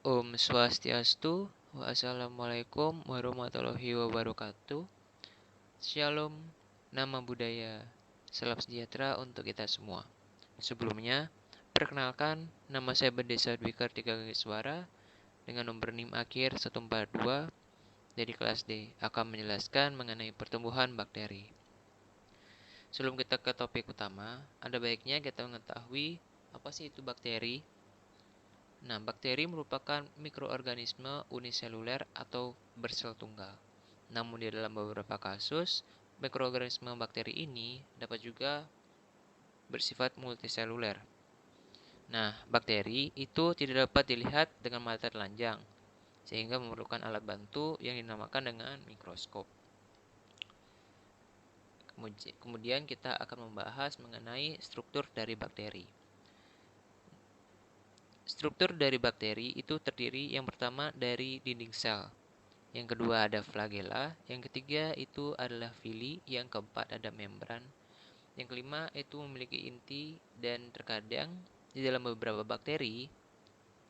Om Swastiastu, Wassalamualaikum warahmatullahi wabarakatuh. Shalom, nama budaya, salam sejahtera untuk kita semua. Sebelumnya, perkenalkan, nama saya Bendesa Dwi Kartika Gageswara dengan nomor NIM akhir 142 dari kelas D akan menjelaskan mengenai pertumbuhan bakteri. Sebelum kita ke topik utama, ada baiknya kita mengetahui apa sih itu bakteri. Nah, bakteri merupakan mikroorganisme uniseluler atau bersel tunggal. Namun di dalam beberapa kasus, mikroorganisme bakteri ini dapat juga bersifat multiseluler. Nah, bakteri itu tidak dapat dilihat dengan mata telanjang, sehingga memerlukan alat bantu yang dinamakan dengan mikroskop. Kemudian kita akan membahas mengenai struktur dari bakteri. Struktur dari bakteri itu terdiri yang pertama dari dinding sel, yang kedua ada flagella, yang ketiga itu adalah villi, yang keempat ada membran, yang kelima itu memiliki inti, dan terkadang di dalam beberapa bakteri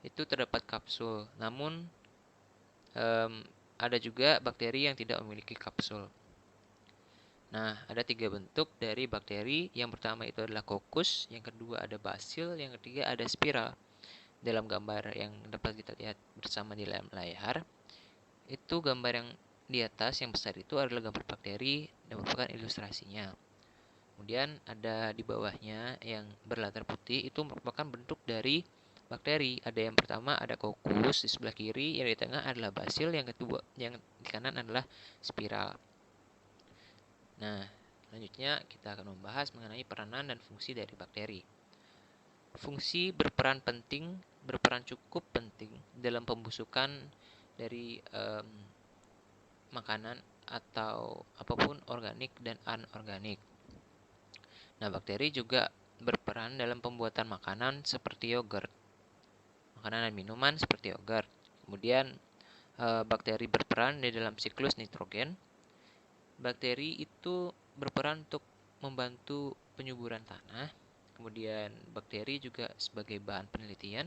itu terdapat kapsul. Namun ada juga bakteri yang tidak memiliki kapsul. Nah, ada 3 bentuk dari bakteri. Yang pertama itu adalah kokus, yang kedua ada basil, yang ketiga ada spiral. Dalam gambar yang dapat kita lihat bersama di layar, itu gambar yang di atas yang besar itu adalah gambar bakteri dan merupakan ilustrasinya. Kemudian ada di bawahnya yang berlatar putih itu merupakan bentuk dari bakteri. Ada yang pertama ada kokus di sebelah kiri, yang di tengah adalah basil, yang kedua yang di kanan adalah spiral. Nah, selanjutnya kita akan membahas mengenai peranan dan fungsi dari bakteri. Fungsi berperan cukup penting dalam pembusukan dari makanan atau apapun organik dan anorganik. Nah, bakteri juga berperan dalam pembuatan makanan seperti yogurt, makanan dan minuman seperti yogurt. Kemudian bakteri berperan di dalam siklus nitrogen. Bakteri itu berperan untuk membantu penyuburan tanah. Kemudian bakteri juga sebagai bahan penelitian,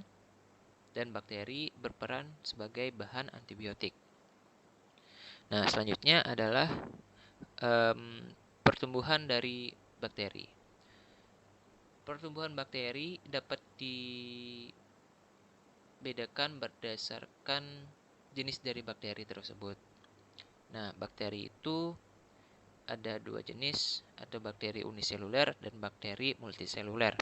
dan bakteri berperan sebagai bahan antibiotik. Nah, selanjutnya adalah pertumbuhan dari bakteri. Pertumbuhan bakteri dapat dibedakan berdasarkan jenis dari bakteri tersebut. Nah, bakteri itu ada 2 jenis, ada bakteri uniseluler dan bakteri multiseluler.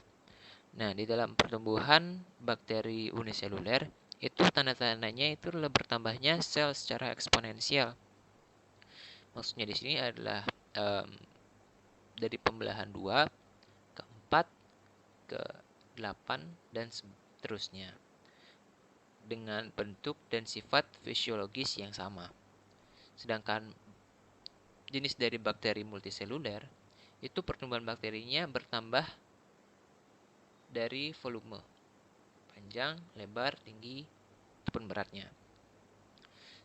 Nah, di dalam pertumbuhan bakteri uniseluler, itu tanda-tandanya itu adalah bertambahnya sel secara eksponensial. Maksudnya di sini adalah dari pembelahan 2 ke 4 ke 8 dan seterusnya, dengan bentuk dan sifat fisiologis yang sama. Sedangkan jenis dari bakteri multiseluler, itu pertumbuhan bakterinya bertambah dari volume, panjang, lebar, tinggi, ataupun beratnya.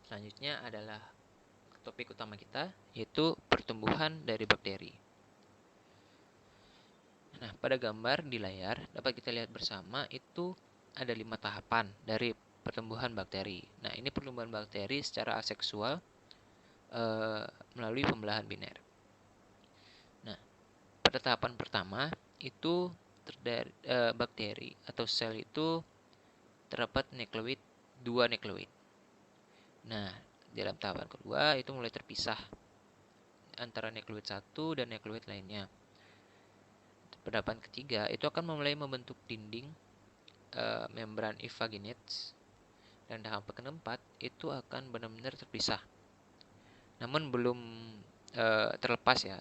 Selanjutnya adalah topik utama kita, yaitu pertumbuhan dari bakteri. Nah, pada gambar di layar dapat kita lihat bersama itu ada 5 tahapan dari pertumbuhan bakteri. Nah, ini pertumbuhan bakteri secara aseksual melalui pembelahan biner. Nah, pada tahapan pertama itu bakteri atau sel itu terdapat nukleoid 2 nukleoid. Nah, dalam tahapan kedua itu mulai terpisah antara nukleoid 1 dan nukleoid lainnya. Pada tahapan ketiga itu akan mulai membentuk dinding membran Ivaginates, dan tahapan keempat itu akan benar-benar terpisah. Namun belum terlepas ya.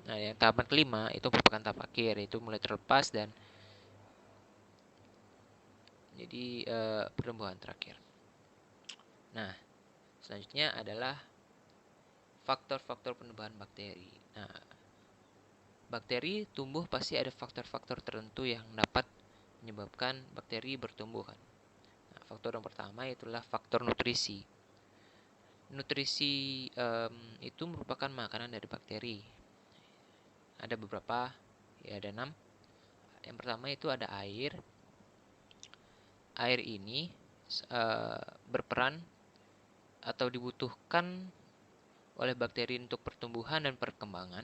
Nah, yang tahapan kelima itu merupakan tahap akhir, itu mulai terlepas dan jadi pertumbuhan terakhir. Nah, selanjutnya adalah faktor-faktor penumbuhan bakteri. Nah, bakteri tumbuh pasti ada faktor-faktor tertentu yang dapat menyebabkan bakteri bertumbuh kan. Nah, faktor yang pertama itulah faktor nutrisi. Nutrisi itu merupakan makanan dari bakteri. Ada beberapa, ya ada 6. Yang pertama itu ada air. Air ini berperan atau dibutuhkan oleh bakteri untuk pertumbuhan dan perkembangan,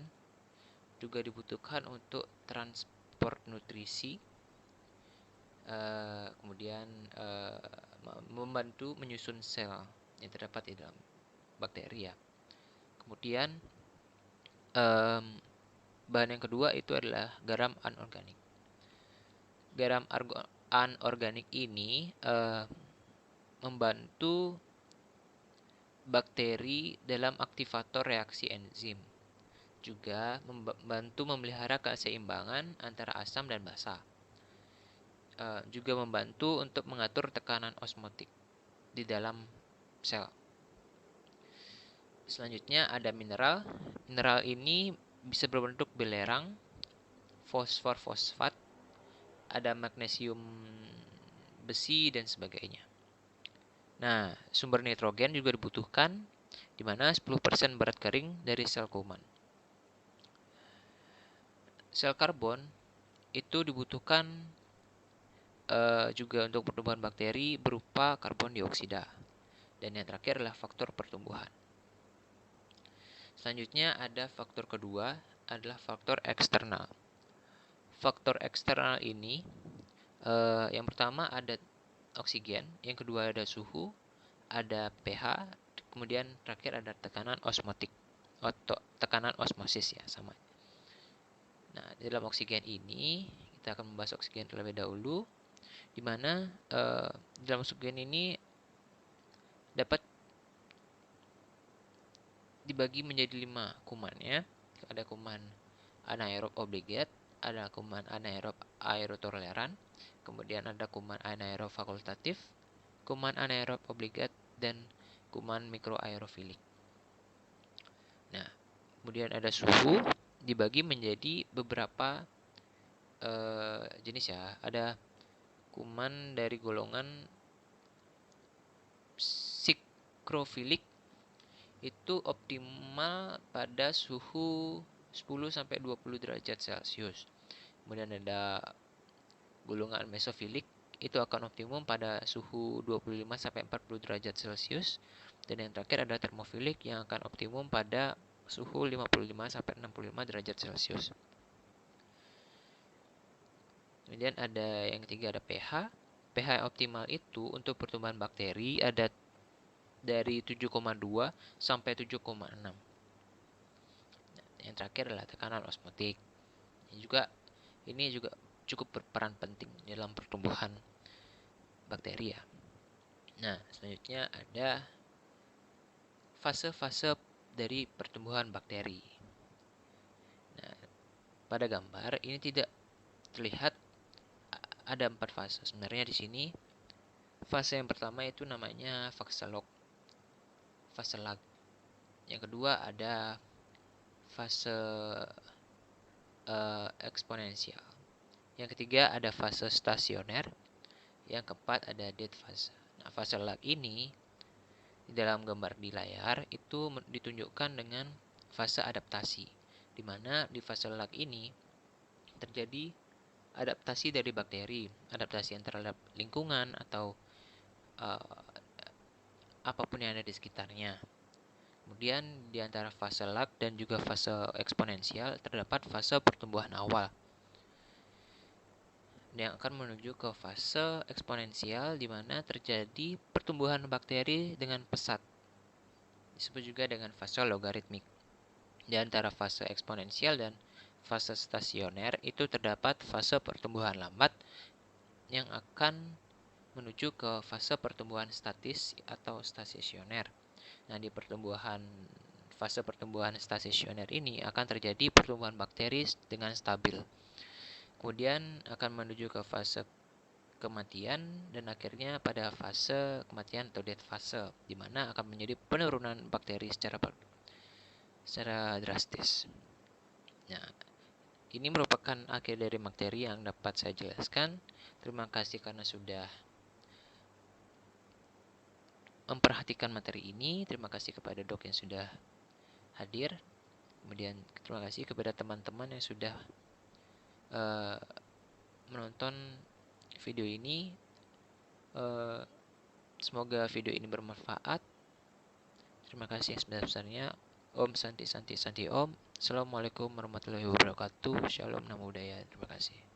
juga dibutuhkan untuk transport nutrisi, kemudian membantu menyusun sel yang terdapat di dalam bakteri ya. Kemudian bahan yang kedua itu adalah garam anorganik. Garam anorganik ini membantu bakteri dalam aktivator reaksi enzim, juga membantu memelihara keseimbangan antara asam dan basa. Juga membantu untuk mengatur tekanan osmotik di dalam sel. Selanjutnya ada mineral. Mineral ini bisa berbentuk belerang, fosfor fosfat, ada magnesium, besi, dan sebagainya. Nah, sumber nitrogen juga dibutuhkan, di mana 10% berat kering dari sel kuman. Sel karbon itu dibutuhkan juga untuk pertumbuhan bakteri berupa karbon dioksida. Dan yang terakhir adalah faktor pertumbuhan. Selanjutnya ada faktor kedua adalah faktor eksternal. Faktor eksternal ini yang pertama ada oksigen, yang kedua ada suhu, ada pH, kemudian terakhir ada tekanan osmotik atau tekanan osmosis ya sama. Nah, dalam oksigen ini kita akan membahas oksigen terlebih dahulu, di mana dalam oksigen ini dapat dibagi menjadi 5 kuman ya. Ada kuman anaerob obligat, ada kuman anaerob aerotoleran, kemudian ada kuman anaerob fakultatif, kuman anaerob obligat, dan kuman mikroaerofilik. Nah, kemudian ada suhu dibagi menjadi beberapa jenis ya. Ada kuman dari golongan sikrofilik itu optimal pada suhu 10-20 derajat Celcius. Kemudian ada golongan mesofilik itu akan optimum pada suhu 25-40 derajat Celcius. Dan yang terakhir ada termofilik yang akan optimum pada suhu 55-65 derajat Celcius. Kemudian ada yang ketiga ada pH. pH optimal itu untuk pertumbuhan bakteri ada dari 7,2 sampai 7,6. Yang terakhir adalah tekanan osmotik. Ini juga cukup berperan penting dalam pertumbuhan bakteri ya. Nah, selanjutnya ada fase-fase dari pertumbuhan bakteri. Nah, pada gambar ini tidak terlihat ada 4 fase. Sebenarnya di sini fase yang pertama itu namanya fase lag. Yang kedua ada fase eksponensial. Yang ketiga ada fase stasioner. Yang keempat ada dead fase. Nah, fase lag ini di dalam gambar di layar itu ditunjukkan dengan fase adaptasi, di mana di fase lag ini terjadi adaptasi dari bakteri, adaptasi yang terhadap lingkungan atau apapun yang ada di sekitarnya. Kemudian di antara fase lag dan juga fase eksponensial terdapat fase pertumbuhan awal yang akan menuju ke fase eksponensial di mana terjadi pertumbuhan bakteri dengan pesat. Disebut juga dengan fase logaritmik. Di antara fase eksponensial dan fase stasioner itu terdapat fase pertumbuhan lambat yang akan menuju ke fase pertumbuhan statis atau stasioner. Nah, di fase pertumbuhan stasioner ini akan terjadi pertumbuhan bakteri dengan stabil. Kemudian akan menuju ke fase kematian dan akhirnya pada fase kematian atau dead fase, di mana akan menjadi penurunan bakteri secara drastis. Nah, ini merupakan akhir dari bakteri yang dapat saya jelaskan. Terima kasih karena sudah memperhatikan materi ini. Terima kasih kepada Dok yang sudah hadir. Kemudian terima kasih kepada teman-teman yang sudah menonton video ini. Semoga video ini bermanfaat. Terima kasih yang sebesar-besarnya. Om Santi Santi Santi Om. Assalamualaikum warahmatullahi wabarakatuh. Shalom Namo Buddhaya. Terima kasih.